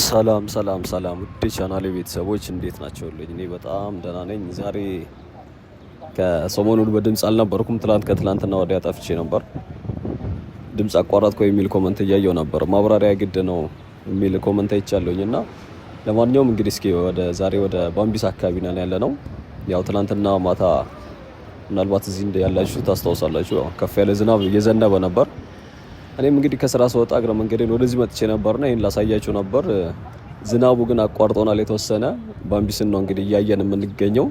ሰላም ሰላም ሰላም ውድ ቻናሌ ቤተሰቦች እንዴት ናቸውልኝ? እኔ በጣም ደህና ነኝ። ዛሬ ከሰሞኑን በድምፅ አልነበርኩም። ከትላንትና ወዲያ ጠፍቼ ነበር። ድምፅ አቋረጥኩ የሚል ኮመንት እያየው ነበር። ማብራሪያ ግድ ነው የሚል ኮመንት አይቻለሁኝ እና ለማንኛውም እንግዲህ እስኪ ዛሬ ወደ ባምቢስ አካባቢ ነን ያለ ነው። ያው ትላንትና ማታ ምናልባት እዚህ ያላችሁ ታስታውሳላችሁ፣ ከፍ ያለ ዝናብ እየዘነበ ነበር። እኔም እንግዲህ ከስራ ስወጣ እግረ መንገዴን ወደዚህ መጥቼ ነበርና ይሄን ላሳያችሁ ነበር። ዝናቡ ግን አቋርጦናል የተወሰነ። ባምቢስን ነው እንግዲህ እያየን የምንገኘው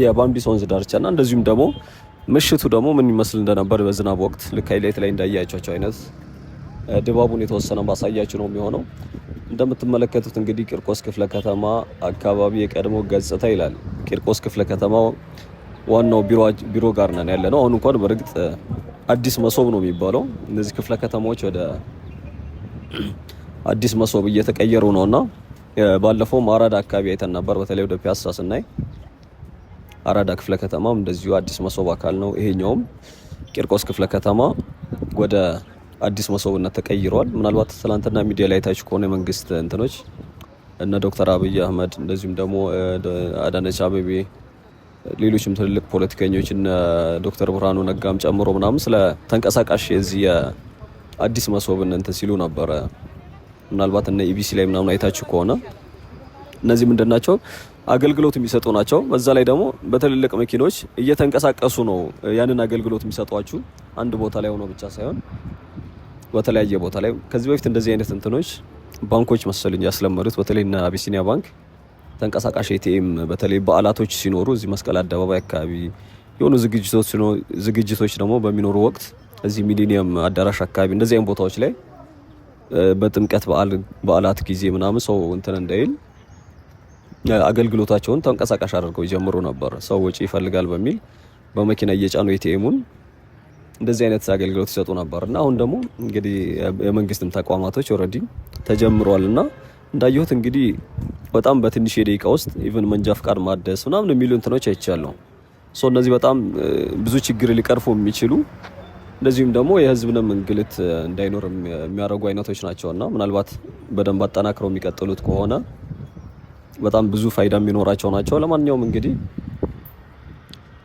የባምቢስ ወንዝ ዳርቻና እንደዚሁም ደግሞ ምሽቱ ደግሞ ምን ይመስል እንደነበር በዝናብ ወቅት ልክ ሃይላይት ላይ እንዳያያቸው አይነት ድባቡን የተወሰነ ባሳያችሁ ነው የሚሆነው። እንደምትመለከቱት እንግዲህ ቂርቆስ ክፍለ ከተማ አካባቢ የቀድሞ ገጽታ ይላል። ቂርቆስ ክፍለ ከተማ ዋናው ቢሮ ጋር ነን ያለ ነው። አሁን እንኳን በእርግጥ አዲስ መሶብ ነው የሚባለው። እነዚህ ክፍለ ከተማዎች ወደ አዲስ መሶብ እየተቀየሩ ነውና ባለፈውም አራዳ አካባቢ አይተን ነበር። በተለይ ወደ ፒያሳ ስናይ አራዳ ክፍለ ከተማም እንደዚሁ አዲስ መሶብ አካል ነው። ይሄኛውም ቂርቆስ ክፍለ ከተማ ወደ አዲስ መሶብነት ተቀይሯል። ምናልባት ትላንትና ሚዲያ ላይ ታች ከሆነ የመንግስት እንትኖች እነ ዶክተር አብይ አህመድ እንደዚሁም ደግሞ አዳነች አቤቤ ሌሎችም ትልልቅ ፖለቲከኞች እነ ዶክተር ብርሃኑ ነጋም ጨምሮ ምናምን ስለ ተንቀሳቃሽ የዚህ የአዲስ መሶብን እንትን ሲሉ ነበረ። ምናልባት እነ ኢቢሲ ላይ ምናምን አይታችሁ ከሆነ እነዚህ ምንድናቸው? አገልግሎት የሚሰጡ ናቸው። በዛ ላይ ደግሞ በትልልቅ መኪኖች እየተንቀሳቀሱ ነው ያንን አገልግሎት የሚሰጧችሁ። አንድ ቦታ ላይ ሆኖ ብቻ ሳይሆን በተለያየ ቦታ ላይ። ከዚህ በፊት እንደዚህ አይነት እንትኖች ባንኮች መሰለኝ ያስለመዱት። በተለይ እነ አቢሲኒያ ባንክ ተንቀሳቃሽ ኤቲኤም በተለይ በዓላቶች ሲኖሩ እዚህ መስቀል አደባባይ አካባቢ የሆኑ ዝግጅቶች ደግሞ በሚኖሩ ወቅት እዚህ ሚሊኒየም አዳራሽ አካባቢ እንደዚህ አይነት ቦታዎች ላይ በጥምቀት በዓላት ጊዜ ምናምን ሰው እንትን እንዳይል አገልግሎታቸውን ተንቀሳቃሽ አድርገው ይጀምሩ ነበር። ሰው ወጪ ይፈልጋል በሚል በመኪና እየጫኑ ኤቲኤሙን እንደዚህ አይነት አገልግሎት ይሰጡ ነበርና አሁን ደግሞ እንግዲህ የመንግስትም ተቋማቶች ኦልሬዲ ተጀምሯልና እንዳየሁት እንግዲህ በጣም በትንሽ የደቂቃ ውስጥ ኢቭን መንጃ ፍቃድ ማደስ ምናምን የሚሉ እንትኖች አይቻለሁ። እነዚህ በጣም ብዙ ችግር ሊቀርፉ የሚችሉ እንደዚሁም ደግሞ የህዝብንም እንግልት እንዳይኖር የሚያደርጉ አይነቶች ናቸውና ምናልባት በደንብ አጠናክረው የሚቀጥሉት ከሆነ በጣም ብዙ ፋይዳ የሚኖራቸው ናቸው። ለማንኛውም እንግዲህ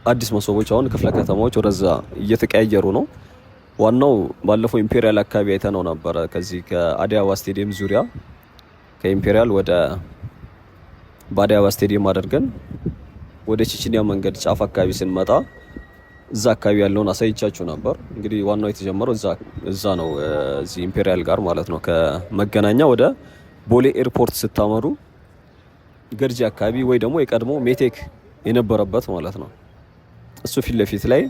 አዲስ መሶቦች አሁን ክፍለ ከተማዎች ወደዛ እየተቀያየሩ ነው። ዋናው ባለፈው ኢምፔሪያል አካባቢ አይተነው ነበረ። ከዚህ ከአዲስ አበባ ስቴዲየም ዙሪያ ከኢምፔሪያል ወደ በአዲስ አበባ ስቴዲየም አድርገን ወደ ቺቺኒያ መንገድ ጫፍ አካባቢ ስንመጣ እዛ አካባቢ ያለውን አሳይቻችሁ ነበር። እንግዲህ ዋናው የተጀመረው እዛ ነው፣ እዚህ ኢምፔሪያል ጋር ማለት ነው። ከመገናኛ ወደ ቦሌ ኤርፖርት ስታመሩ ገርጂ አካባቢ ወይ ደግሞ የቀድሞ ሜቴክ የነበረበት ማለት ነው። እሱ ፊት ለፊት ላይ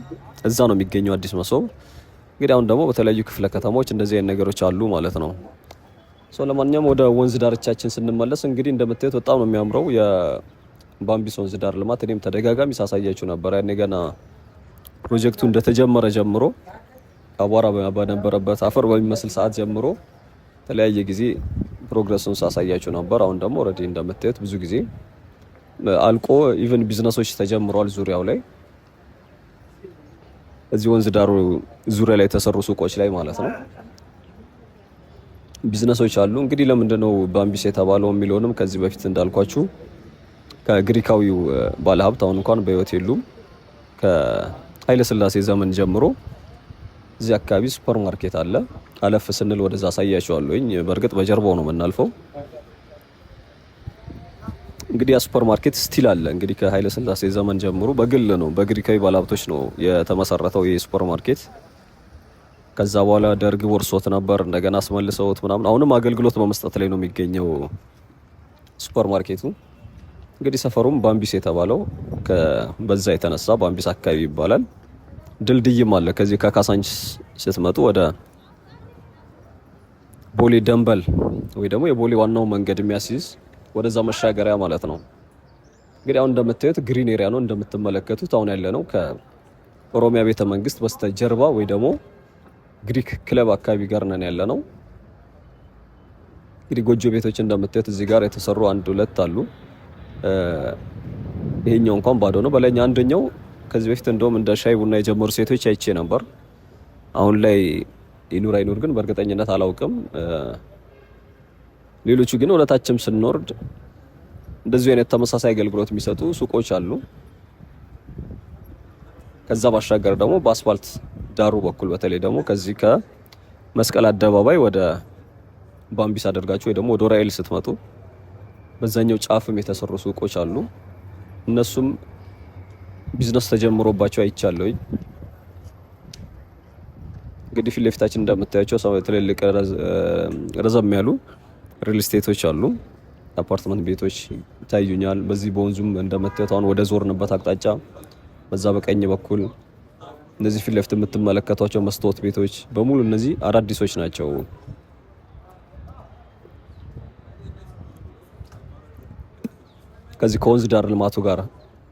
እዛ ነው የሚገኘው አዲስ መሶብ። እንግዲህ አሁን ደግሞ በተለያዩ ክፍለ ከተማዎች እንደዚህ አይነት ነገሮች አሉ ማለት ነው። ለማንኛውም ወደ ወንዝ ዳርቻችን ስንመለስ እንግዲህ እንደምታዩት በጣም ነው የሚያምረው የባምቢስ ወንዝ ዳር ልማት። እኔም ተደጋጋሚ ሳሳያችሁ ነበር። ያኔ ገና ፕሮጀክቱ እንደተጀመረ ጀምሮ አቧራ በነበረበት አፈር በሚመስል ሰዓት ጀምሮ የተለያየ ጊዜ ፕሮግረሱን ሳሳያችሁ ነበር። አሁን ደግሞ ኦልሬዲ እንደምታዩት ብዙ ጊዜ አልቆ ኢቭን ቢዝነሶች ተጀምሯል ዙሪያው ላይ፣ እዚህ ወንዝ ዳሩ ዙሪያ ላይ የተሰሩ ሱቆች ላይ ማለት ነው ቢዝነሶች አሉ። እንግዲህ ለምንድነው ባምቢስ የተባለው የሚለውንም ከዚህ በፊት እንዳልኳችሁ ከግሪካዊው ባለሀብት አሁን እንኳን በህይወት የሉም ከኃይለ ሥላሴ ዘመን ጀምሮ እዚህ አካባቢ ሱፐር ማርኬት አለ። አለፍ ስንል ወደዛ አሳያችኋለሁኝ። በእርግጥ በጀርባው ነው የምናልፈው። እንግዲህ ያ ሱፐር ማርኬት ስቲል አለ። እንግዲህ ከኃይለ ሥላሴ ዘመን ጀምሮ በግል ነው በግሪካዊ ባለሀብቶች ነው የተመሰረተው ይህ ሱፐር ማርኬት። ከዛ በኋላ ደርግ ወርሶት ነበር፣ እንደገና አስመልሰውት ምናምን አሁንም አገልግሎት በመስጠት ላይ ነው የሚገኘው ሱፐር ማርኬቱ። እንግዲህ ሰፈሩም ባምቢስ የተባለው በዛ የተነሳ ባምቢስ አካባቢ ይባላል። ድልድይም አለ ከዚህ ከካሳንችስ ስትመጡ ወደ ቦሌ ደንበል ወይ ደግሞ የቦሌ ዋናው መንገድ የሚያስይዝ ወደዛ መሻገሪያ ማለት ነው። እንግዲህ አሁን እንደምታዩት ግሪን ኤሪያ ነው እንደምትመለከቱት። አሁን ያለ ነው ከኦሮሚያ ቤተ መንግስት በስተጀርባ ወይ ደግሞ ግሪክ ክለብ አካባቢ ጋር ነን ያለ ነው። እንግዲህ ጎጆ ቤቶች እንደምታዩት እዚህ ጋር የተሰሩ አንድ ሁለት አሉ። ይሄኛው እንኳን ባዶ ነው። በላይኛ አንደኛው ከዚህ በፊት እንደውም እንደ ሻይ ቡና የጀመሩ ሴቶች አይቼ ነበር። አሁን ላይ ይኑር አይኑር ግን በእርግጠኝነት አላውቅም። ሌሎቹ ግን ወደታችም ስንወርድ እንደዚህ አይነት ተመሳሳይ አገልግሎት የሚሰጡ ሱቆች አሉ። ከዛ ባሻገር ደግሞ በአስፋልት ዳሩ በኩል በተለይ ደግሞ ከዚህ ከመስቀል አደባባይ ወደ ባምቢስ አደርጋችሁ ወይ ደግሞ ወደ ራኤል ስትመጡ በዛኛው ጫፍም የተሰሩ ሱቆች አሉ። እነሱም ቢዝነስ ተጀምሮባቸው አይቻለሁኝ። እንግዲህ ፊት ለፊታችን እንደምታያቸው ትልልቅ ረዘም ያሉ ሪል ስቴቶች አሉ። አፓርትመንት ቤቶች ይታዩኛል። በዚህ በወንዙም እንደምታዩት አሁን ወደ ዞርንበት አቅጣጫ በዛ በቀኝ በኩል እነዚህ ፊት ለፊት የምትመለከቷቸው መስታወት ቤቶች በሙሉ እነዚህ አዳዲሶች ናቸው። ከዚህ ከወንዝ ዳር ልማቱ ጋር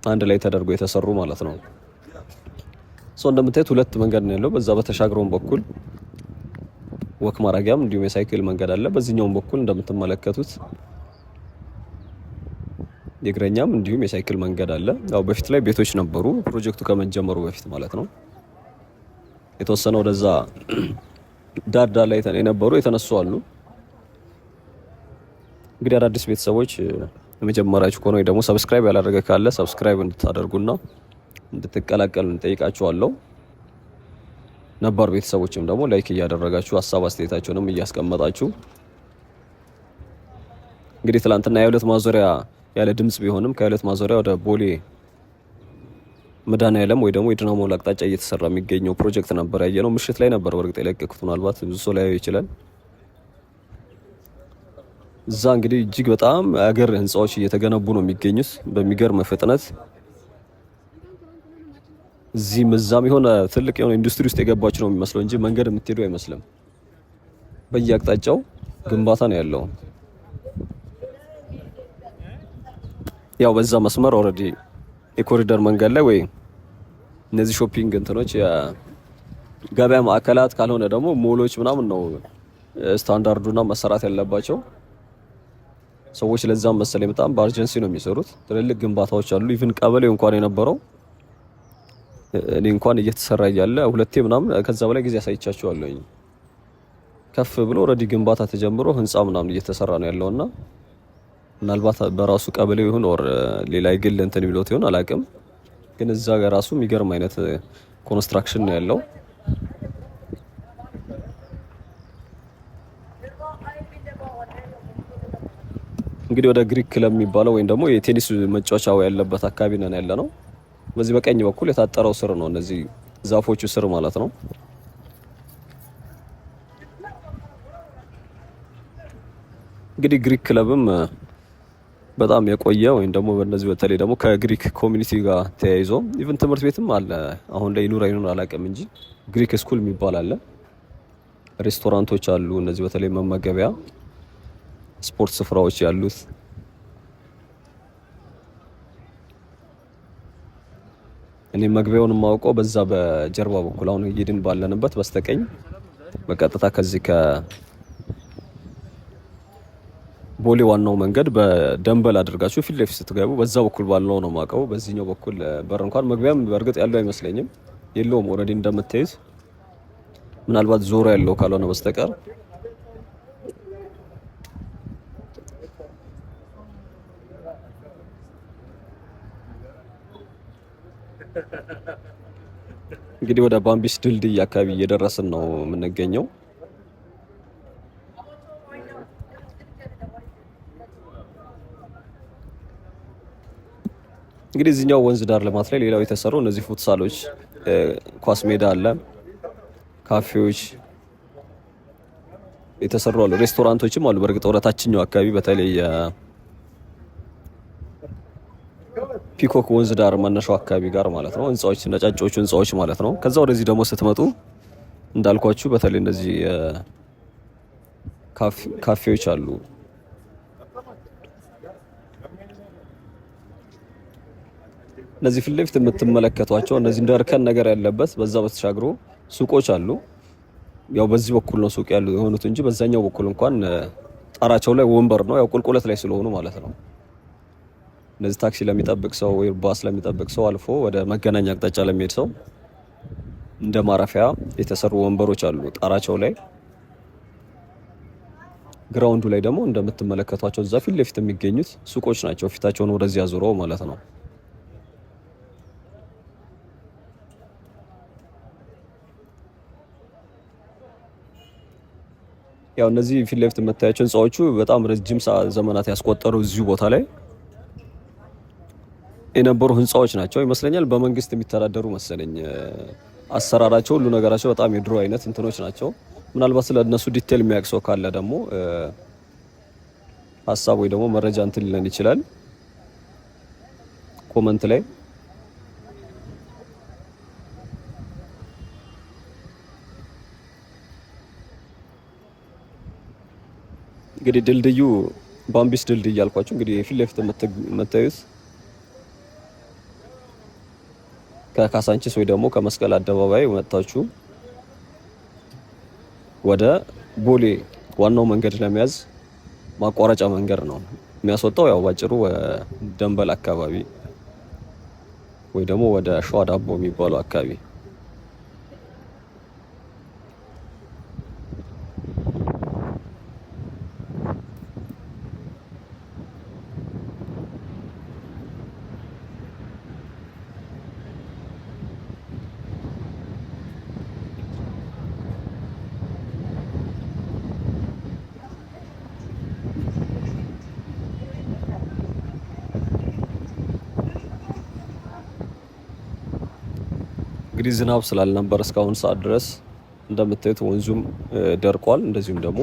አንድ ላይ ተደርጎ የተሰሩ ማለት ነው። እንደምታዩት ሁለት መንገድ ነው ያለው። በዛ በተሻግረውን በኩል ወክ ማረጊያም እንዲሁም የሳይክል መንገድ አለ። በዚህኛውም በኩል እንደምትመለከቱት የእግረኛም እንዲሁም የሳይክል መንገድ አለ። ያው በፊት ላይ ቤቶች ነበሩ ፕሮጀክቱ ከመጀመሩ በፊት ማለት ነው። የተወሰነ ወደዛ ዳር ዳር ላይ የነበሩ የተነሱ አሉ። እንግዲህ አዳዲስ ቤተሰቦች የመጀመሪያችሁ ከሆነ ወይ ደግሞ ሰብስክራይብ ያላደረገ ካለ ሰብስክራይብ እንድታደርጉና እንድትቀላቀሉ እንጠይቃችኋለሁ። ነባር ቤተሰቦችም ደግሞ ላይክ እያደረጋችሁ ሀሳብ አስተያየታችሁንም እያስቀመጣችሁ እንግዲህ ትላንትና የሁለት ማዞሪያ ያለ ድምጽ ቢሆንም ከሁለት ማዞሪያ ወደ ቦሌ መድኃኔዓለም ወይ ደግሞ የድናሞ አቅጣጫ እየተሰራ የሚገኘው ፕሮጀክት ነበር ያየነው። ምሽት ላይ ነበር በርግጥ የለቀኩት፣ ምናልባት ብዙ ሰው ላያየው ይችላል። እዛ እንግዲህ እጅግ በጣም አገር ህንጻዎች እየተገነቡ ነው የሚገኙት በሚገርም ፍጥነት። እዚህም እዛም የሆነ ትልቅ የሆነ ኢንዱስትሪ ውስጥ የገባችሁ ነው የሚመስለው እንጂ መንገድ የምትሄዱ አይመስልም። በየአቅጣጫው ግንባታ ነው ያለው። ያው በዛ መስመር ኦልሬዲ የኮሪደር መንገድ ላይ ወይ እነዚህ ሾፒንግ እንትኖች የገበያ ማዕከላት ካልሆነ ደግሞ ሞሎች ምናምን ነው ስታንዳርዱና መሰራት ያለባቸው። ሰዎች ለዛም መሰለኝ በጣም በአርጀንሲ ነው የሚሰሩት። ትልልቅ ግንባታዎች አሉ። ኢቭን ቀበሌው እንኳን የነበረው እኔ እንኳን እየተሰራ እያለ ሁለቴ ምናምን ከዛ በላይ ጊዜ አሳይቻቸዋለሁ። ከፍ ብሎ ኦልሬዲ ግንባታ ተጀምሮ ህንጻ ምናምን እየተሰራ ነው ያለውና ምናልባት በራሱ ቀበሌው ይሁን ኦር ሌላ የግል እንትን ቢሎት ይሁን አላውቅም፣ ግን እዛ ጋር ራሱ የሚገርም አይነት ኮንስትራክሽን ነው ያለው። እንግዲህ ወደ ግሪክ ክለብ የሚባለው ወይም ደግሞ የቴኒስ መጫወቻው ያለበት አካባቢ ነን ያለ ነው። በዚህ በቀኝ በኩል የታጠረው ስር ነው፣ እነዚህ ዛፎቹ ስር ማለት ነው። እንግዲህ ግሪክ ክለብም በጣም የቆየ ወይም ደግሞ በእነዚህ በተለይ ደግሞ ከግሪክ ኮሚኒቲ ጋር ተያይዞ ኢቭን ትምህርት ቤትም አለ። አሁን ላይ ይኑር አይኑር አላውቅም እንጂ ግሪክ ስኩል የሚባል አለ። ሬስቶራንቶች አሉ፣ እነዚህ በተለይ መመገቢያ ስፖርት ስፍራዎች ያሉት። እኔ መግቢያውን የማውቀው በዛ በጀርባ በኩል አሁን እየድን ባለንበት በስተቀኝ በቀጥታ ከዚህ ከቦሌ ዋናው መንገድ በደንበል አድርጋችሁ ፊት ለፊት ስትገቡ በዛ በኩል ባለው ነው የማውቀው። በዚህኛው በኩል በር እንኳን መግቢያም በእርግጥ ያለው አይመስለኝም፣ የለውም። ኦልሬዲ እንደምታዩት ምናልባት ዞሮ ያለው ካልሆነ በስተቀር እንግዲህ ወደ ባምቢስ ድልድይ አካባቢ እየደረስን ነው የምንገኘው። እንግዲህ እዚህኛው ወንዝ ዳር ልማት ላይ ሌላው የተሰራው እነዚህ ፉትሳሎች፣ ኳስ ሜዳ አለ፣ ካፌዎች የተሰሩ አሉ፣ ሬስቶራንቶችም አሉ። በእርግጥ ወደ ታችኛው አካባቢ በተለይ ፒኮክ ወንዝ ዳር መነሻው አካባቢ ጋር ማለት ነው ህንጻዎች፣ ነጫጮቹ ህንጻዎች ማለት ነው። ከዛ ወደዚህ ደግሞ ስትመጡ እንዳልኳችሁ በተለይ እነዚህ ካፌዎች አሉ። እነዚህ ፊት ለፊት የምትመለከቷቸው እነዚህ እንደ እርከን ነገር ያለበት በዛ በተሻግሮ ሱቆች አሉ። ያው በዚህ በኩል ነው ሱቅ ያሉ የሆኑት እንጂ በዛኛው በኩል እንኳን ጣራቸው ላይ ወንበር ነው፣ ያው ቁልቁለት ላይ ስለሆኑ ማለት ነው። እነዚህ ታክሲ ለሚጠብቅ ሰው ወይ ባስ ለሚጠብቅ ሰው አልፎ ወደ መገናኛ አቅጣጫ ለሚሄድ ሰው እንደ ማረፊያ የተሰሩ ወንበሮች አሉ ጣራቸው ላይ። ግራውንዱ ላይ ደግሞ እንደምትመለከቷቸው እዛ ፊት ለፊት የሚገኙት ሱቆች ናቸው። ፊታቸውን ወደዚህ አዙረው ማለት ነው። ያው እነዚህ ፊት ለፊት የምታያቸው ህንጻዎቹ በጣም ረጅም ዘመናት ያስቆጠሩ እዚሁ ቦታ ላይ የነበሩ ህንጻዎች ናቸው ይመስለኛል። በመንግስት የሚተዳደሩ መሰለኝ። አሰራራቸው ሁሉ ነገራቸው በጣም የድሮ አይነት እንትኖች ናቸው። ምናልባት ስለ እነሱ ዲቴል የሚያውቅ ሰው ካለ ደግሞ ሀሳብ ወይ ደግሞ መረጃ እንትን ሊለን ይችላል ኮመንት ላይ። እንግዲህ ድልድዩ ባምቢስ ድልድይ ያልኳችሁ እንግዲህ ፊት ለፊት የምታዩት ከካሳንቺስ ወይ ደግሞ ከመስቀል አደባባይ መጣችሁ ወደ ቦሌ ዋናው መንገድ ለመያዝ ማቋረጫ መንገድ ነው የሚያስወጣው። ያው ባጭሩ ደንበል አካባቢ ወይ ደግሞ ወደ ሸዋ ዳቦ የሚባለው አካባቢ እንግዲህ ዝናብ ስላልነበር እስካሁን ሰዓት ድረስ እንደምታዩት ወንዙም ደርቋል። እንደዚሁም ደግሞ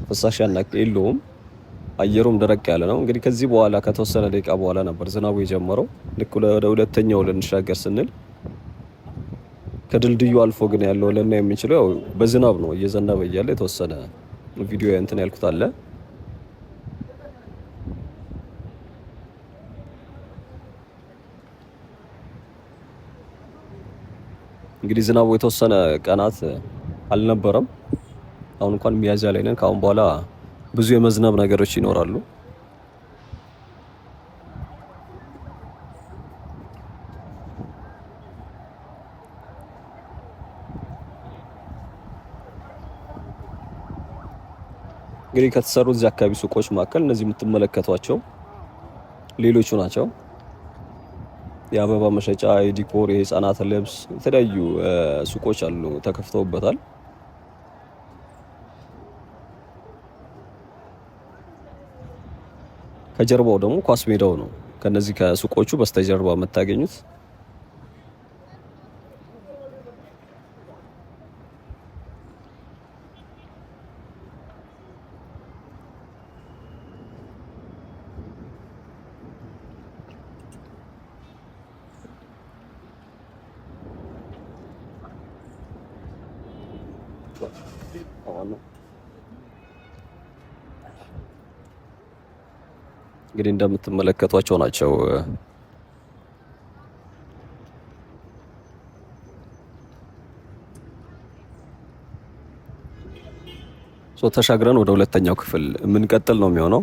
ፍሳሽ የለውም። አየሩም ደረቅ ያለ ነው። እንግዲህ ከዚህ በኋላ ከተወሰነ ደቂቃ በኋላ ነበር ዝናቡ የጀመረው። ልክ ወደ ሁለተኛው ልንሻገር ስንል ከድልድዩ አልፎ ግን ያለው ለና የምንችለው ያው በዝናብ ነው። እየዘነበ እያለ የተወሰነ ቪዲዮ እንትን ያልኩት አለ። እንግዲህ ዝናቡ የተወሰነ ቀናት አልነበረም። አሁን እንኳን ሚያዝያ ላይ ነን። ከአሁን በኋላ ብዙ የመዝነብ ነገሮች ይኖራሉ። እንግዲህ ከተሰሩት እዚህ አካባቢ ሱቆች መካከል እነዚህ የምትመለከቷቸው ሌሎቹ ናቸው። የአበባ መሸጫ፣ የዲኮር፣ የህፃናት ልብስ፣ የተለያዩ ሱቆች አሉ ተከፍተውበታል። ከጀርባው ደግሞ ኳስ ሜዳው ነው። ከነዚህ ከሱቆቹ በስተጀርባ የምታገኙት እንግዲህ እንደምትመለከቷቸው ናቸው። ተሻግረን ወደ ሁለተኛው ክፍል የምንቀጥል ነው የሚሆነው።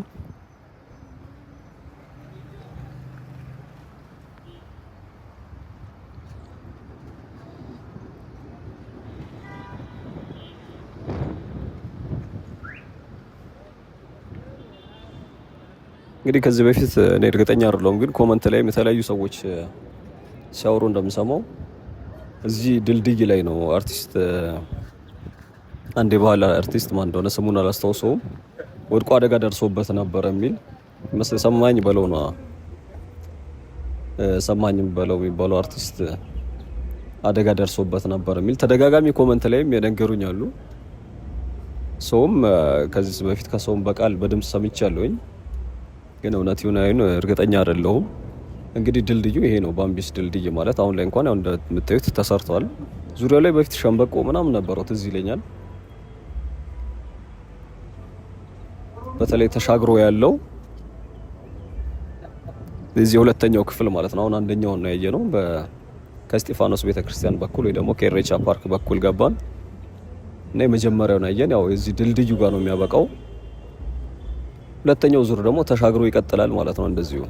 እንግዲህ ከዚህ በፊት እኔ እርግጠኛ አይደለሁም፣ ግን ኮመንት ላይ የተለያዩ ሰዎች ሲያወሩ እንደምሰማው እዚህ ድልድይ ላይ ነው አርቲስት አንድ የባህል አርቲስት ማን እንደሆነ ስሙን አላስታውሰውም ወድቆ አደጋ ደርሶበት ነበር የሚል መስለ ሰማኝ በለው ነው ሰማኝም በለው የሚባለው አርቲስት አደጋ ደርሶበት ነበር የሚል ተደጋጋሚ ኮመንት ላይም የነገሩኝ አሉ። ሰውም ከዚህ በፊት ከሰውም በቃል በድምጽ ሰምቻለሁኝ፣ ግን እውነት ይሁን አይሁን እርግጠኛ አይደለሁም። እንግዲህ ድልድዩ ይሄ ነው፣ ባምቢስ ድልድይ ማለት አሁን ላይ እንኳን ያው እንደምታዩት ተሰርቷል። ዙሪያው ላይ በፊት ሸምበቆ ምናምን ነበረው ትዝ ይለኛል። በተለይ ተሻግሮ ያለው እዚህ ሁለተኛው ክፍል ማለት ነው። አሁን አንደኛው ነው ያየነው ከስጢፋኖስ ቤተክርስቲያን በኩል ወይ ደግሞ ከኢሬቻ ፓርክ በኩል ገባን እና የመጀመሪያው ነው ያየን። ያው እዚህ ድልድዩ ጋር ነው የሚያበቃው። ሁለተኛው ዙር ደግሞ ተሻግሮ ይቀጥላል ማለት ነው። እንደዚሁ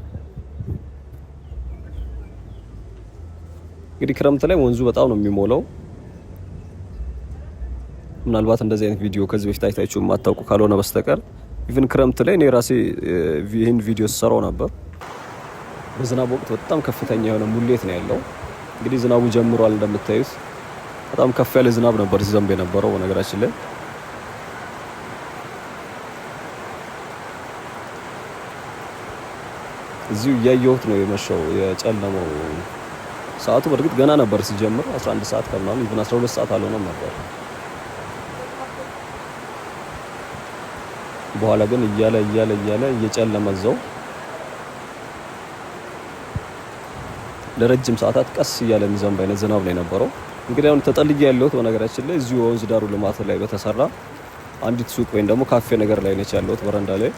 እንግዲህ ክረምት ላይ ወንዙ በጣም ነው የሚሞላው። ምናልባት እንደዚህ አይነት ቪዲዮ ከዚህ በፊት አይታችሁ የማታውቁ ካልሆነ በስተቀር ኢቭን ክረምት ላይ እኔ ራሴ ይህን ቪዲዮ ሰራው ነበር። በዝናብ ወቅት በጣም ከፍተኛ የሆነ ሙሌት ነው ያለው። እንግዲህ ዝናቡ ጀምሯል እንደምታዩት። በጣም ከፍ ያለ ዝናብ ነበር ሲዘንብ የነበረው። በነገራችን ላይ እዚሁ እያየሁት ነው የመሸው የጨለመው። ሰዓቱ በእርግጥ ገና ነበር ሲጀምር 11 ሰዓት ከምናምን ኢቭን 12 ሰዓት አልሆነም ነበር። በኋላ ግን እያለ እየጨለመ እዛው ለረጅም ሰዓታት ቀስ እያለ የሚዘንብ አይነት ዝናብ ነው የነበረው። እንግዲህ አሁን ተጠልዬ ያለሁት በነገራችን ላይ እዚሁ ወንዝ ዳሩ ልማት ላይ በተሰራ አንዲት ሱቅ ወይም ደግሞ ካፌ ነገር ላይ ነች ያለሁት በረንዳ ላይ።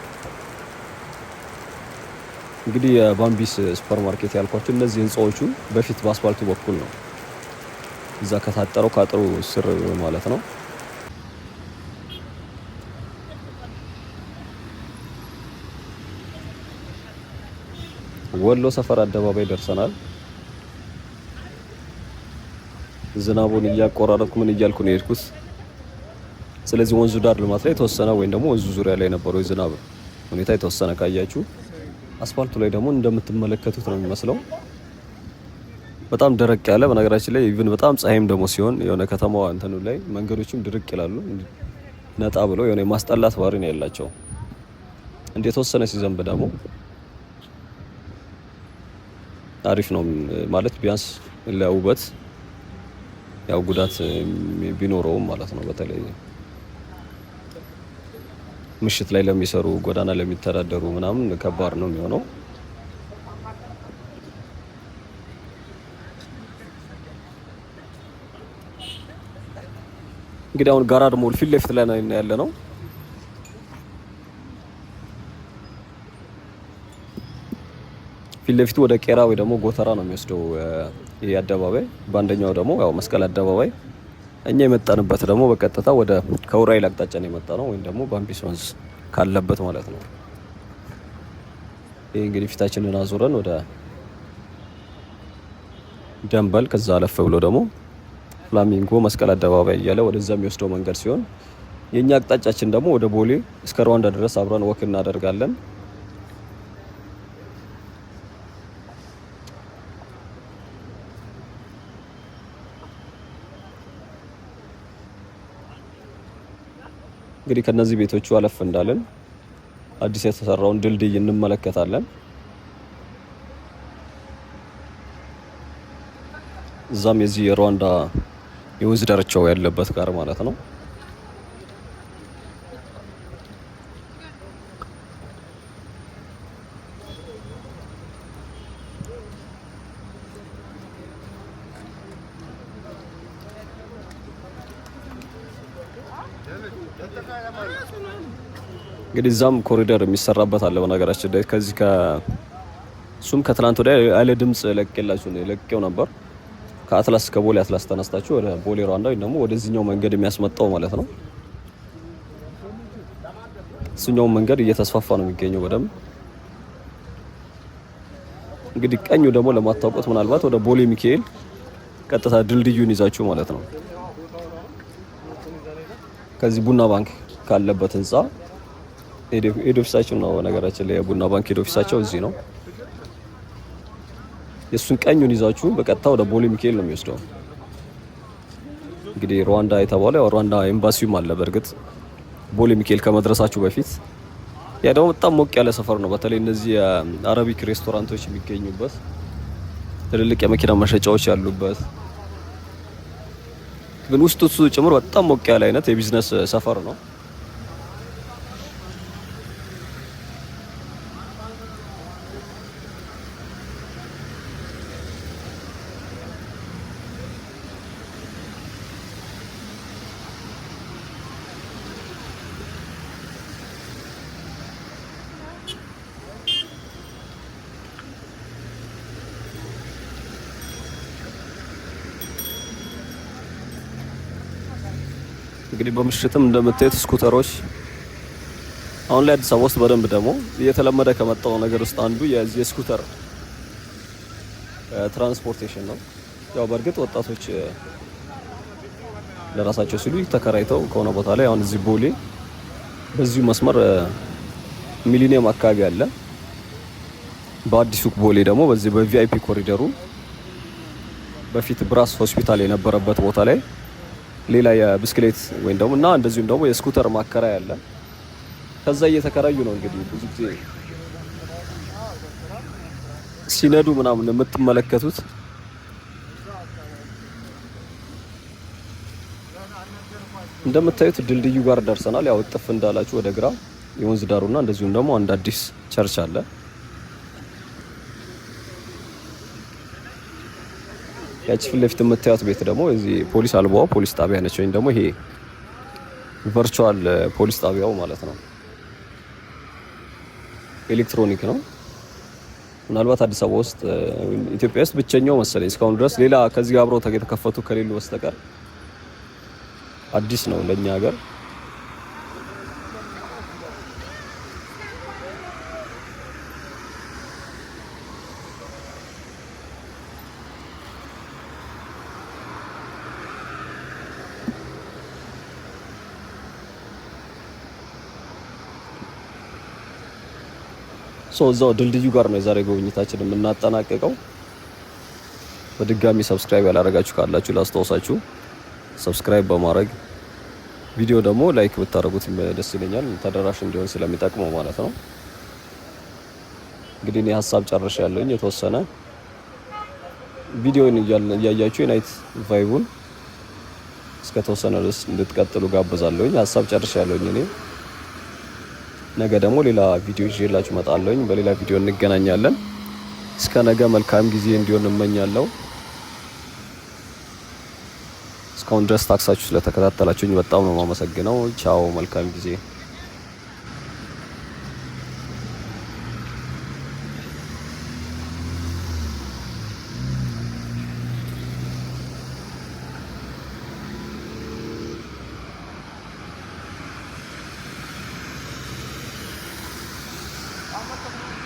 እንግዲህ የባምቢስ ሱፐር ማርኬት ያልኳችሁ እነዚህ ህንጻዎቹ በፊት በአስፋልቱ በኩል ነው፣ እዛ ከታጠረው ካጥሩ ስር ማለት ነው። ወሎ ሰፈር አደባባይ ደርሰናል። ዝናቡን እያቆራረጥኩ ምን እያልኩ ነው የሄድኩት። ስለዚህ ወንዙ ዳር ልማት ላይ የተወሰነ ወይም ደግሞ ወንዙ ዙሪያ ላይ የነበረው የዝናብ ሁኔታ የተወሰነ ካያችሁ፣ አስፋልቱ ላይ ደግሞ እንደምትመለከቱት ነው የሚመስለው። በጣም ደረቅ ያለ በነገራችን ላይ ኢቭን በጣም ፀሐይም ደግሞ ሲሆን የሆነ ከተማዋ እንትኑ ላይ መንገዶችም ድርቅ ይላሉ። ነጣ ብለው የሆነ የማስጠላት ባህሪ ነው ያላቸው። እንደ የተወሰነ ሲዘንብ ደግሞ አሪፍ ነው ማለት ቢያንስ ለውበት ያው ጉዳት ቢኖረውም ማለት ነው። በተለይ ምሽት ላይ ለሚሰሩ ጎዳና ለሚተዳደሩ ምናምን ከባድ ነው የሚሆነው። እንግዲህ አሁን ጋራድ ሞል ፊት ለፊት ላይ ነው ያለ ነው። ፊት ለፊቱ ወደ ቄራ ወይ ደግሞ ጎተራ ነው የሚወስደው ይሄ አደባባይ። በአንደኛው ደግሞ ያው መስቀል አደባባይ፣ እኛ የመጣንበት ደግሞ በቀጥታ ወደ ከውራይል አቅጣጫ ነው የመጣ ነው፣ ወይም ደግሞ ባምቢስ ወንዝ ካለበት ማለት ነው። ይሄ እንግዲህ ፊታችንን አዙረን ወደ ደንበል፣ ከዛ አለፍ ብሎ ደግሞ ፍላሚንጎ መስቀል አደባባይ እያለ ወደዛ የሚወስደው መንገድ ሲሆን የኛ አቅጣጫችን ደግሞ ወደ ቦሌ እስከ ሩዋንዳ ድረስ አብረን ወክ እናደርጋለን። እንግዲህ ከነዚህ ቤቶቹ አለፍ እንዳለን አዲስ የተሰራውን ድልድይ እንመለከታለን። እዛም የዚህ የሩዋንዳ የወንዝ ዳርቻው ያለበት ጋር ማለት ነው። እንግዲህ እዛም ኮሪደር የሚሰራበት አለ በነገራችን ላይ። ከዚህ እሱም ከትላንት ወዲያ ያለ ድምጽ ለቅቄው ነበር። ከአትላስ ከቦሌ አትላስ ተነስታችሁ ወደ ቦሌ ሩዋንዳ ወይ ደግሞ ወደዚህኛው መንገድ የሚያስመጣው ማለት ነው። እሱኛው መንገድ እየተስፋፋ ነው የሚገኘው በደንብ። እንግዲህ ቀኙ ደግሞ ለማታውቁት ምናልባት ወደ ቦሌ ሚካኤል ቀጥታ ድልድዩን ይዛችሁ ማለት ነው። ከዚህ ቡና ባንክ ካለበት ህንጻ ሄድ ኦፊሳችን ነው ነገራችን ላይ። የቡና ባንክ ሄድ ኦፊሳቸው እዚህ ነው። የሱን ቀኙን ይዛችሁ በቀጥታ ወደ ቦሌ ሚካኤል ነው የሚወስደው። እንግዲህ ሩዋንዳ የተባለው ሩዋንዳ ኤምባሲውም አለ በእርግጥ ቦሌ ሚካኤል ከመድረሳችሁ በፊት። ያ ደግሞ በጣም ሞቅ ያለ ሰፈር ነው። በተለይ እነዚህ የአረቢክ ሬስቶራንቶች የሚገኙበት፣ ትልልቅ የመኪና መሸጫዎች ያሉበት፣ ግን ውስጡ ጭምር በጣም ሞቅ ያለ አይነት የቢዝነስ ሰፈር ነው። እንግዲህ በምሽትም እንደምታዩት ስኩተሮች አሁን ላይ አዲስ አበባ ውስጥ በደንብ ደግሞ እየተለመደ ከመጣው ነገር ውስጥ አንዱ የስኩተር ትራንስፖርቴሽን ነው። ያው በእርግጥ ወጣቶች ለራሳቸው ሲሉ ተከራይተው ከሆነ ቦታ ላይ አሁን እዚህ ቦሌ በዚሁ መስመር ሚሊኒየም አካባቢ አለ። በአዲሱ ቦሌ ደግሞ በዚህ በቪአይፒ ኮሪደሩ በፊት ብራስ ሆስፒታል የነበረበት ቦታ ላይ ሌላ የብስክሌት ወይም ደግሞ እና እንደዚሁም ደግሞ የስኩተር ማከራያ አለ። ከዛ እየተከራዩ ነው እንግዲህ ብዙ ጊዜ ሲነዱ ምናምን የምትመለከቱት። እንደምታዩት ድልድዩ ጋር ደርሰናል። ያው ጥፍ እንዳላችሁ ወደ ግራ የወንዝ ዳሩና እንደዚሁም ደግሞ አንድ አዲስ ቸርች አለ። ያቺ ፊት ለፊት የምታዩት ቤት ደግሞ እዚህ ፖሊስ አልባዋ ፖሊስ ጣቢያ ነች፣ ወይም ደግሞ ይሄ ቨርቹዋል ፖሊስ ጣቢያው ማለት ነው። ኤሌክትሮኒክ ነው። ምናልባት አዲስ አበባ ውስጥ ኢትዮጵያ ውስጥ ብቸኛው መሰለኝ እስካሁን ድረስ ሌላ ከዚህ ጋር አብረው የተከፈቱ ከሌሉ በስተቀር አዲስ ነው ለኛ ሀገር። እዛው ድልድዩ ጋር ነው የዛሬ ጉብኝታችን የምናጠናቀቀው። በድጋሚ ሰብስክራይብ ያላረጋችሁ ካላችሁ ላስታውሳችሁ ሰብስክራይብ በማድረግ ቪዲዮ ደግሞ ላይክ ብታደርጉት ደስ ይለኛል፣ ተደራሽ እንዲሆን ስለሚጠቅመው ማለት ነው። እንግዲህ እኔ ሀሳብ ጨርሼ ያለኝ የተወሰነ ቪዲዮን እያያችሁ የናይት ቫይቡን እስከተወሰነ ድረስ እንድትቀጥሉ ጋብዛለሁኝ። ሀሳብ ጨርሼ ያለኝ እኔ ነገ ደግሞ ሌላ ቪዲዮ ይዤላችሁ እመጣለሁኝ። በሌላ ቪዲዮ እንገናኛለን። እስከ ነገ መልካም ጊዜ እንዲሆን እመኛለሁ። እስካሁን ድረስ ታክሳችሁ ስለተከታተላችሁኝ በጣም ነው የማመሰግነው። ቻው፣ መልካም ጊዜ። Anlatamam.